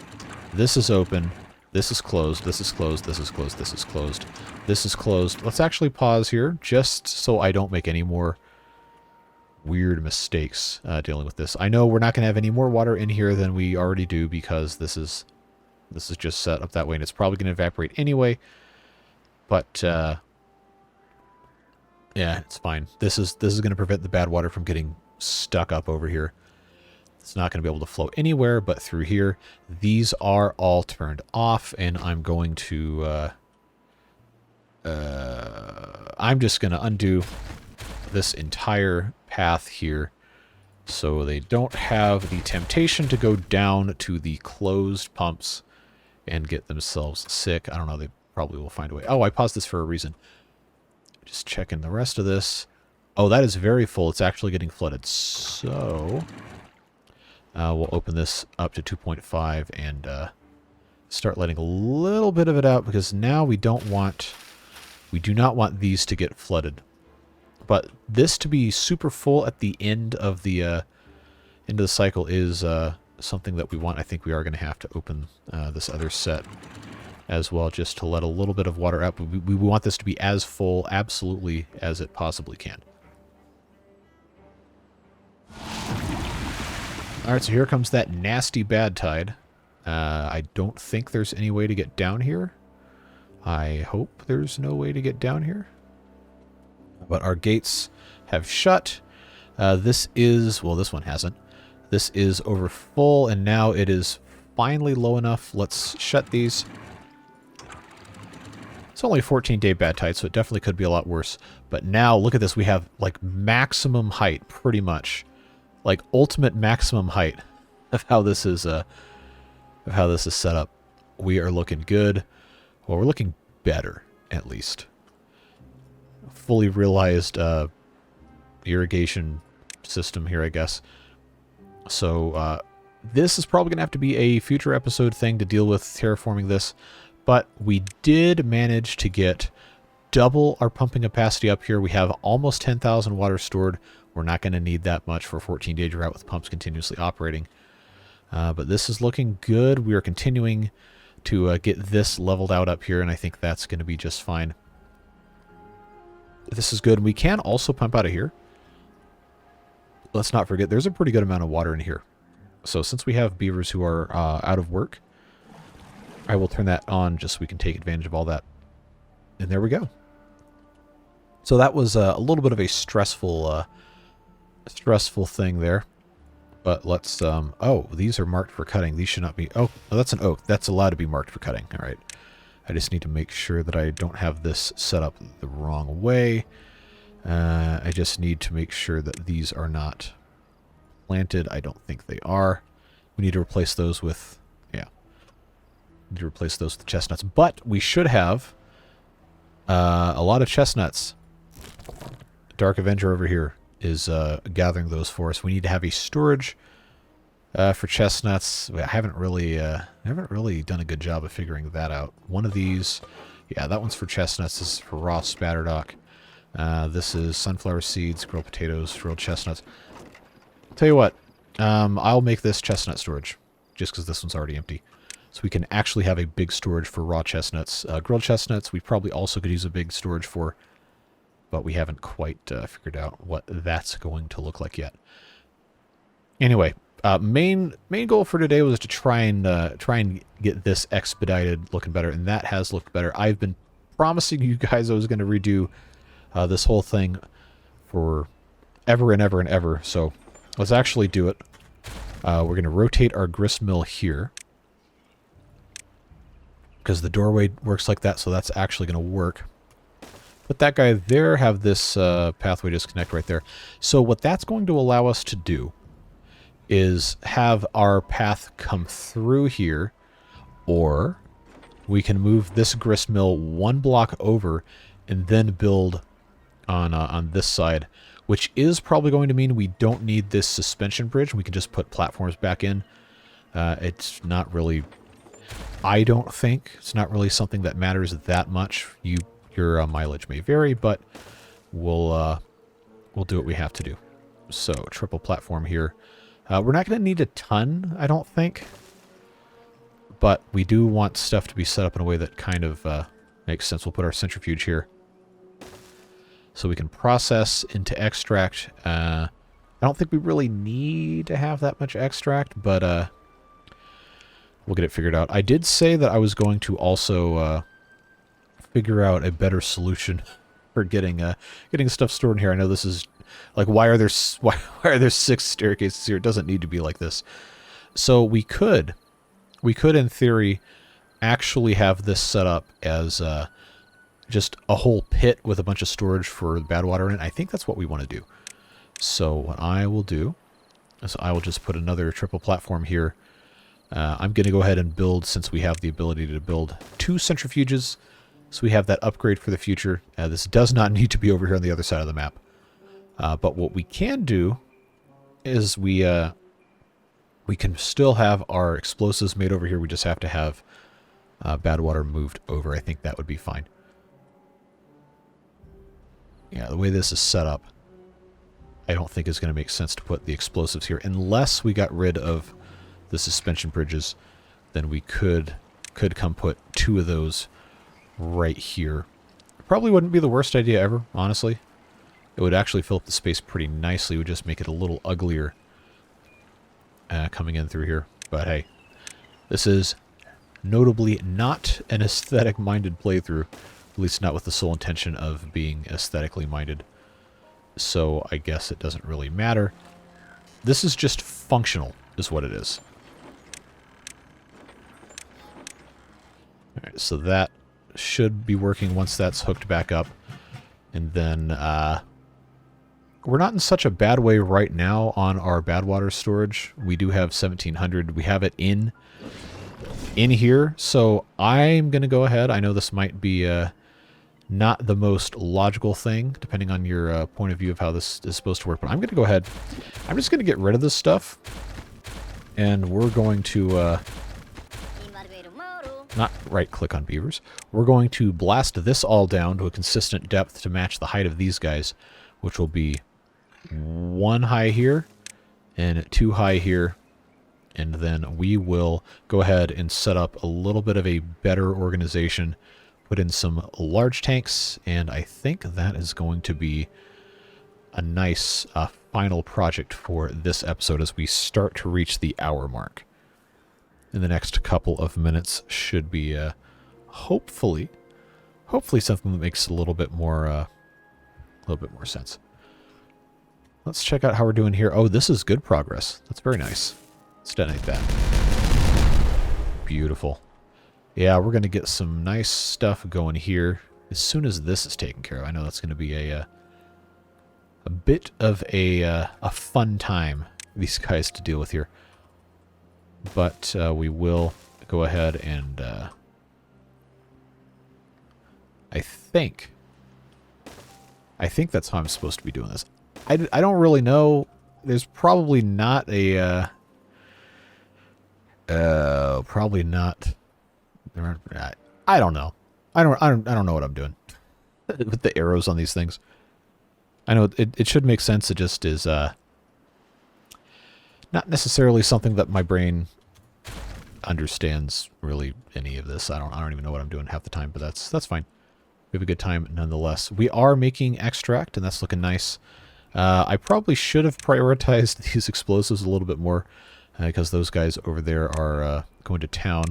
This is open. This is closed. This is closed. This is closed. This is closed. This is closed. Let's actually pause here just so I don't make any more weird mistakes dealing with this. I know we're not going to have any more water in here than we already do because this is just set up that way, and it's probably going to evaporate anyway. But yeah, it's fine. This is going to prevent the bad water from getting stuck up over here. It's not going to be able to flow anywhere but through here. These are all turned off, and I'm going to I'm just going to undo this entire path here so they don't have the temptation to go down to the closed pumps and get themselves sick. I don't know, they probably will find a way. Oh, I paused this for a reason. Just checking the rest of this. Oh, that is very full. It's actually getting flooded. So we'll open this up to 2.5 and start letting a little bit of it out, because now we do not want these to get flooded. But this to be super full at the end of the cycle is something that we want. I think we are going to have to open this other set as well, just to let a little bit of water out. But we want this to be as full, absolutely, as it possibly can. Alright, so here comes that nasty bad tide. I don't think there's any way to get down here. I hope there's no way to get down here. But our gates have shut. This one hasn't. This is over full, and now it is finally low enough. Let's shut these. It's only a 14-day bad tide, so it definitely could be a lot worse. But now, look at this. We have, like, maximum height, pretty much. Like, ultimate maximum height of how this is set up. We are looking good. Well, we're looking better, at least. Fully realized irrigation system here, I guess. So, this is probably going to have to be a future episode thing to deal with terraforming this. But we did manage to get double our pumping capacity up here. We have almost 10,000 water stored. We're not going to need that much for a 14-day drought with pumps continuously operating. But this is looking good. We are continuing to get this leveled out up here, and I think that's going to be just fine. This is good. We can also pump out of here. Let's not forget, there's a pretty good amount of water in here. So since we have beavers who are out of work, I will turn that on just so we can take advantage of all that. And there we go. So that was a little bit of a stressful thing there. But let's, oh, these are marked for cutting. These should not be, oh, that's an oak. That's allowed to be marked for cutting. All right. I just need to make sure that I don't have this set up the wrong way. I just need to make sure that these are not planted. I don't think they are. We need to replace those with, yeah. Need to replace those with chestnuts. But we should have a lot of chestnuts. Dark Avenger over here is gathering those for us. We need to have a storage for chestnuts. I haven't really done a good job of figuring that out. One of these, yeah, that one's for chestnuts. This is for raw spatterdock. This is sunflower seeds, grilled potatoes, grilled chestnuts. Tell you what, I'll make this chestnut storage just because this one's already empty. So we can actually have a big storage for raw chestnuts. Grilled chestnuts we probably also could use a big storage for, but we haven't quite figured out what that's going to look like yet. Anyway, main goal for today was to try and get this expedited looking better, and that has looked better. I've been promising you guys I was going to redo this whole thing for ever and ever and ever, so let's actually do it. We're going to rotate our grist mill here, because the doorway works like that, so that's actually going to work. Put that guy there, have this pathway disconnect right there. So what that's going to allow us to do is have our path come through here, or we can move this grist mill one block over and then build on this side, which is probably going to mean we don't need this suspension bridge. We can just put platforms back in. It's not really, I don't think, it's not really something that matters that much. Your mileage may vary, but we'll do what we have to do. So, triple platform here. We're not going to need a ton, I don't think. But we do want stuff to be set up in a way that kind of makes sense. We'll put our centrifuge here. So we can process into extract. I don't think we really need to have that much extract, but we'll get it figured out. I did say that I was going to also figure out a better solution for getting stuff stored in here. I know this is like, why are there 6 staircases here? It doesn't need to be like this. So we could in theory actually have this set up as just a whole pit with a bunch of storage for badwater in it. I think that's what we want to do. So what I will do is I will just put another triple platform here. I'm going to go ahead and build, since we have the ability to build 2 centrifuges, so we have that upgrade for the future. This does not need to be over here on the other side of the map. But what we can do is we can still have our explosives made over here. We just have to have badwater moved over. I think that would be fine. Yeah, the way this is set up, I don't think it's going to make sense to put the explosives here. Unless we got rid of the suspension bridges, then we could come put 2 of those right here. Probably wouldn't be the worst idea ever, honestly. It would actually fill up the space pretty nicely. It would just make it a little uglier coming in through here. But hey, this is notably not an aesthetic-minded playthrough. At least not with the sole intention of being aesthetically minded. So I guess it doesn't really matter. This is just functional, is what it is. Alright, so that should be working once that's hooked back up. And then, we're not in such a bad way right now on our badwater storage. We do have 1700. We have it in here. So I'm going to go ahead. I know this might be not the most logical thing, depending on your point of view of how this is supposed to work. But I'm going to go ahead. I'm just going to get rid of this stuff. And we're going to not right-click on beavers. We're going to blast this all down to a consistent depth to match the height of these guys, which will be 1 high here and 2 high here. And then we will go ahead and set up a little bit of a better organization, put in some large tanks, and I think that is going to be a nice final project for this episode as we start to reach the hour mark. In the next couple of minutes should be hopefully something that makes a little bit more sense. Let's check out how we're doing here. Oh, this is good progress. That's very nice. Let's detonate that. Beautiful. Yeah, we're going to get some nice stuff going here as soon as this is taken care of. I know that's going to be a bit of a fun time for these guys to deal with here. But we will go ahead and I think that's how I'm supposed to be doing this. I don't really know. There's probably not a probably not. I don't know. I don't know what I'm doing with the arrows on these things. I know it should make sense. It just is not necessarily something that my brain understands really any of this. I don't even know what I'm doing half the time, but that's fine. We have a good time nonetheless. We are making extract, and that's looking nice. I probably should have prioritized these explosives a little bit more because those guys over there are going to town.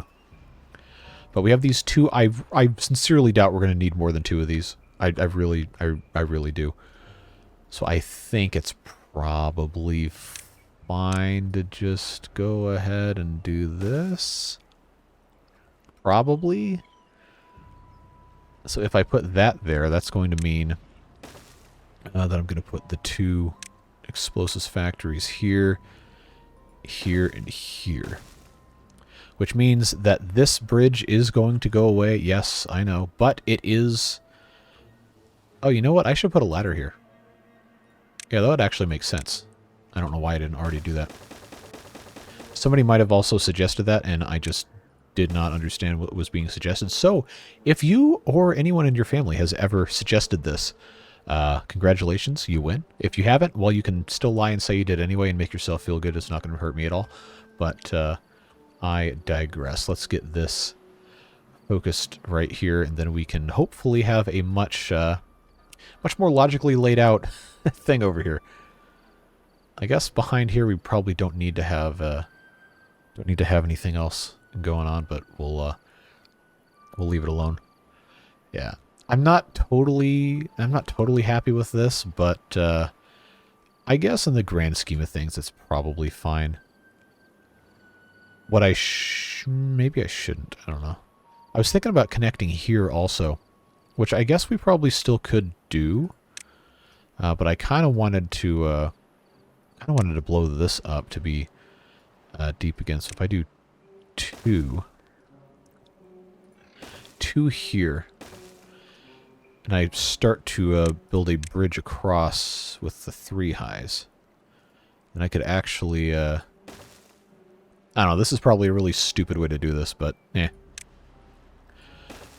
But we have these 2. I sincerely doubt we're going to need more than 2 of these. I really do. So I think it's probably fine to just go ahead and do this. Probably. So if I put that there, that's going to mean that I'm going to put the 2 explosives factories here, here, and here. Which means that this bridge is going to go away. Yes, I know. But it is... Oh, you know what? I should put a ladder here. Yeah, that would actually make sense. I don't know why I didn't already do that. Somebody might have also suggested that, and I just did not understand what was being suggested. So, if you or anyone in your family has ever suggested this, congratulations, you win. If you haven't, well, you can still lie and say you did anyway and make yourself feel good. It's not going to hurt me at all. But I digress. Let's get this focused right here, and then we can hopefully have a much more logically laid out thing over here. I guess behind here we probably don't need to have anything else going on, but we'll leave it alone. Yeah, I'm not totally happy with this, but I guess in the grand scheme of things, it's probably fine. What maybe I shouldn't. I don't know. I was thinking about connecting here also, which I guess we probably still could do, but I kind of wanted to blow this up to be deep again. So if I do two here, and I start to build a bridge across with the 3 highs, then I could actually, I don't know, this is probably a really stupid way to do this, but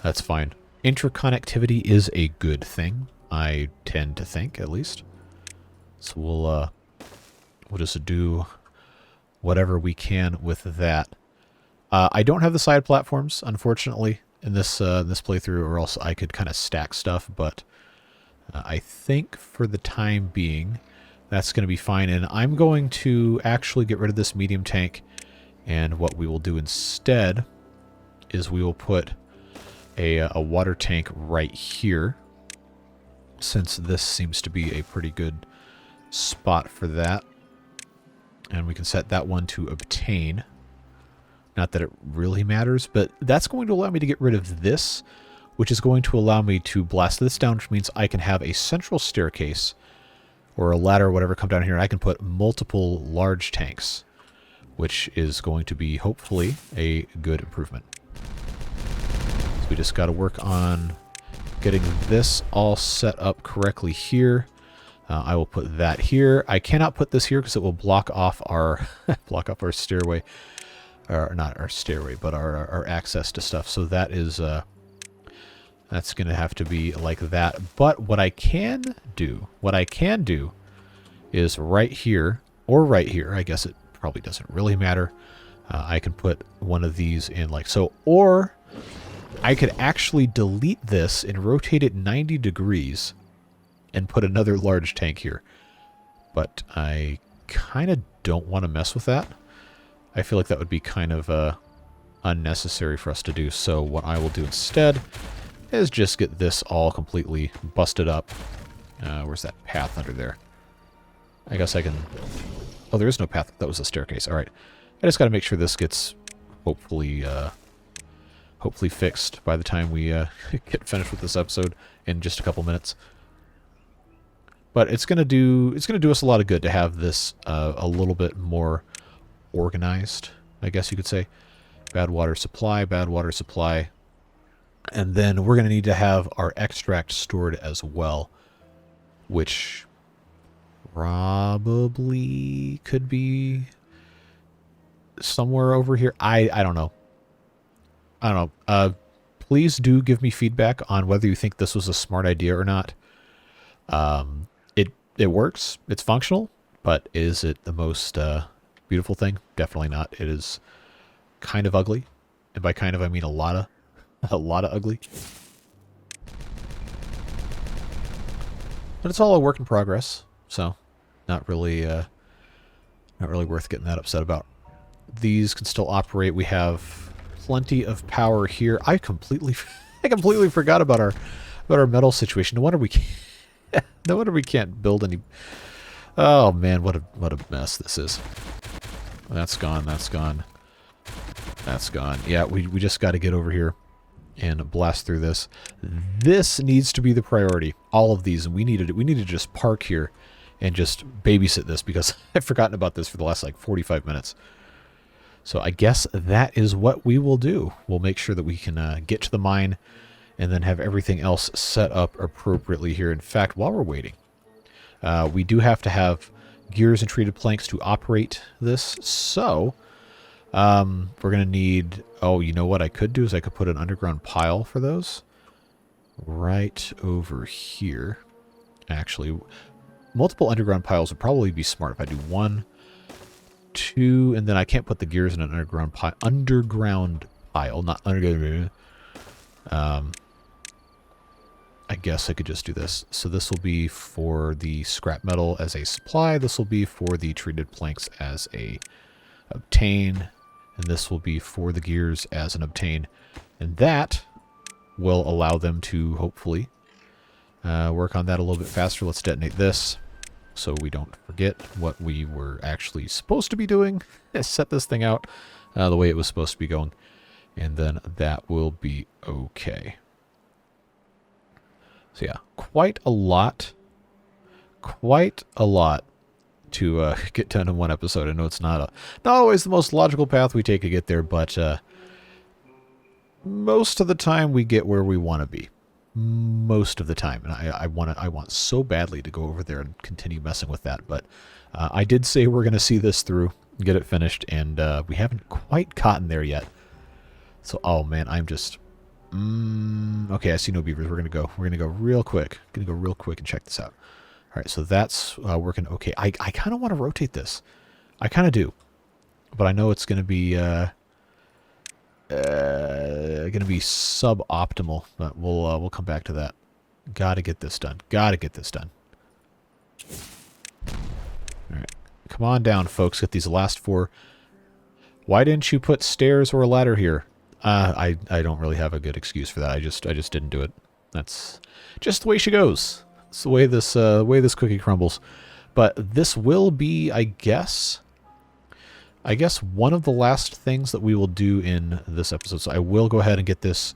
that's fine. Interconnectivity is a good thing, I tend to think, at least. So we'll just do whatever we can with that. I don't have the side platforms, unfortunately, in this this playthrough, or else I could kind of stack stuff, but I think for the time being, that's going to be fine. And I'm going to actually get rid of this medium tank, and what we will do instead is we will put a water tank right here, since this seems to be a pretty good spot for that. And we can set that one to obtain. Not that it really matters, but that's going to allow me to get rid of this, which is going to allow me to blast this down, which means I can have a central staircase or a ladder or whatever come down here, and I can put multiple large tanks, which is going to be hopefully a good improvement. So we just got to work on getting this all set up correctly here. I will put that here. I cannot put this here because it will block off our stairway. Or not our stairway, but our access to stuff. So that is that's going to have to be like that. But what I can do is right here or right here. I guess it probably doesn't really matter. I can put one of these in like so, or I could actually delete this and rotate it 90 degrees and put another large tank here. But I kind of don't want to mess with that. I feel like that would be kind of unnecessary for us to do. So what I will do instead is just get this all completely busted up. Where's that path under there? I guess I can... Oh, there is no path. That was a staircase. All right. I just got to make sure this gets hopefully fixed by the time we get finished with this episode in just a couple minutes. But it's gonna do us a lot of good to have this a little bit more organized, I guess you could say. Bad water supply, and then we're going to need to have our extract stored as well, which probably could be somewhere over here. I don't know. Please do give me feedback on whether you think this was a smart idea or not. It works, it's functional, but is it the most beautiful thing? Definitely not. It is kind of ugly, and by kind of I mean a lot of ugly. But it's all a work in progress, so not really worth getting that upset about. These can still operate. We have plenty of power here. I completely forgot about our metal situation. No wonder we can't build any. Oh man, what a mess this is. That's gone. Yeah, we just got to get over here and blast through this. This needs to be the priority. All of these, and we need to just park here and just babysit this because I've forgotten about this for the last like 45 minutes. So I guess that is what we will do. We'll make sure that we can get to the mine and then have everything else set up appropriately here. In fact, while we're waiting, we do have to have gears and treated planks to operate this. So we're going to need... Oh, you know what I could do is I could put an underground pile for those right over here. Actually, multiple underground piles would probably be smart. If I do 1, 2, and then I can't put the gears in an underground pile. Not underground. I guess I could just do this. So this will be for the scrap metal as a supply. This will be for the treated planks as a obtain. And this will be for the gears as an obtain. And that will allow them to hopefully work on that a little bit faster. Let's detonate this so we don't forget what we were actually supposed to be doing. Set this thing out the way it was supposed to be going. And then that will be okay. So yeah, quite a lot to get done in one episode. I know it's not always the most logical path we take to get there, but most of the time we get where we want to be. Most of the time, and I want so badly to go over there and continue messing with that. But I did say we're going to see this through, get it finished, and we haven't quite gotten there yet. So, oh man, I'm just okay. I see no beavers. We're gonna go real quick. And check this out. All right, so that's working okay. I kind of want to rotate this. I kind of do, but I know it's going to be suboptimal. But we'll come back to that. Got to get this done. All right, come on down, folks. Get these last 4. Why didn't you put stairs or a ladder here? I don't really have a good excuse for that. I just didn't do it. That's just the way she goes. It's the way this cookie crumbles. But this will be, I guess one of the last things that we will do in this episode. So I will go ahead and get this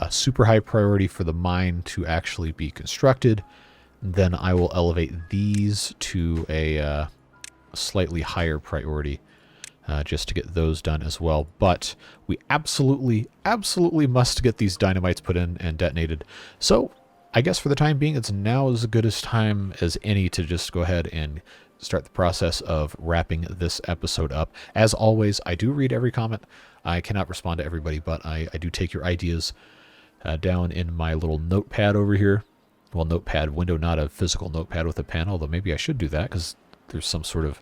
super high priority for the mine to actually be constructed. Then I will elevate these to a slightly higher priority just to get those done as well. But we absolutely must get these dynamites put in and detonated. So I guess for the time being, it's now as good a time as any to just go ahead and start the process of wrapping this episode up. As always, I do read every comment. I cannot respond to everybody, but I do take your ideas down in my little notepad over here. Well, notepad window, not a physical notepad with a pen, although maybe I should do that because there's some sort of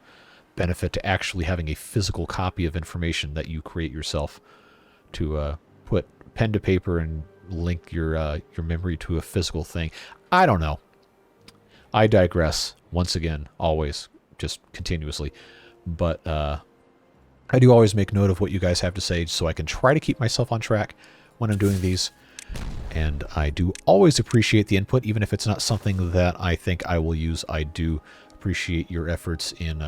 benefit to actually having a physical copy of information that you create yourself to put pen to paper and link your memory to a physical thing. I don't know. I digress once again, always, just continuously. But I do always make note of what you guys have to say so I can try to keep myself on track when I'm doing these. And I do always appreciate the input, even if it's not something that I think I will use. I do appreciate your efforts in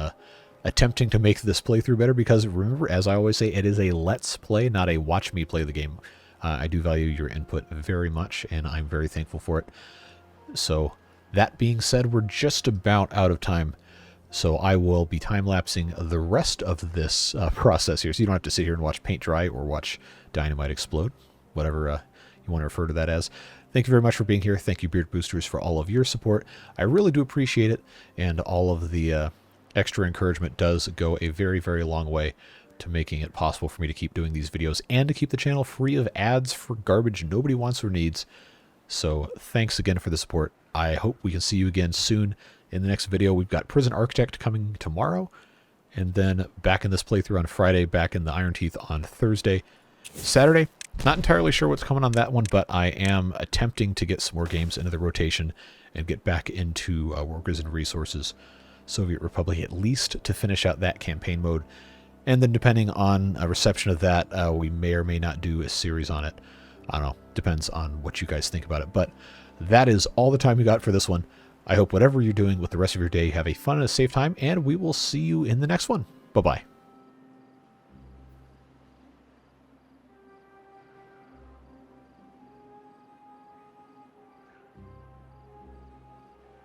attempting to make this playthrough better, because remember, as I always say, it is a let's play, not a watch me play the game. I do value your input very much, and I'm very thankful for it. So that being said, we're just about out of time. So I will be time-lapsing the rest of this process here. So you don't have to sit here and watch paint dry or watch dynamite explode, whatever you want to refer to that as. Thank you very much for being here. Thank you, Beard Boosters, for all of your support. I really do appreciate it, and all of the extra encouragement does go a very, very long way to making it possible for me to keep doing these videos and to keep the channel free of ads for garbage nobody wants or needs. So thanks again for the support. I hope we can see you again soon in the next video. We've got Prison Architect coming tomorrow, and then back in this playthrough on Friday, back in the Iron Teeth on Thursday. Saturday, not entirely sure what's coming on that one, but I am attempting to get some more games into the rotation and get back into Workers and Resources Soviet Republic, at least to finish out that campaign mode. And then depending on a reception of that, we may or may not do a series on it. I don't know. Depends on what you guys think about it. But that is all the time we got for this one. I hope whatever you're doing with the rest of your day, have a fun and a safe time, and we will see you in the next one. Bye-bye.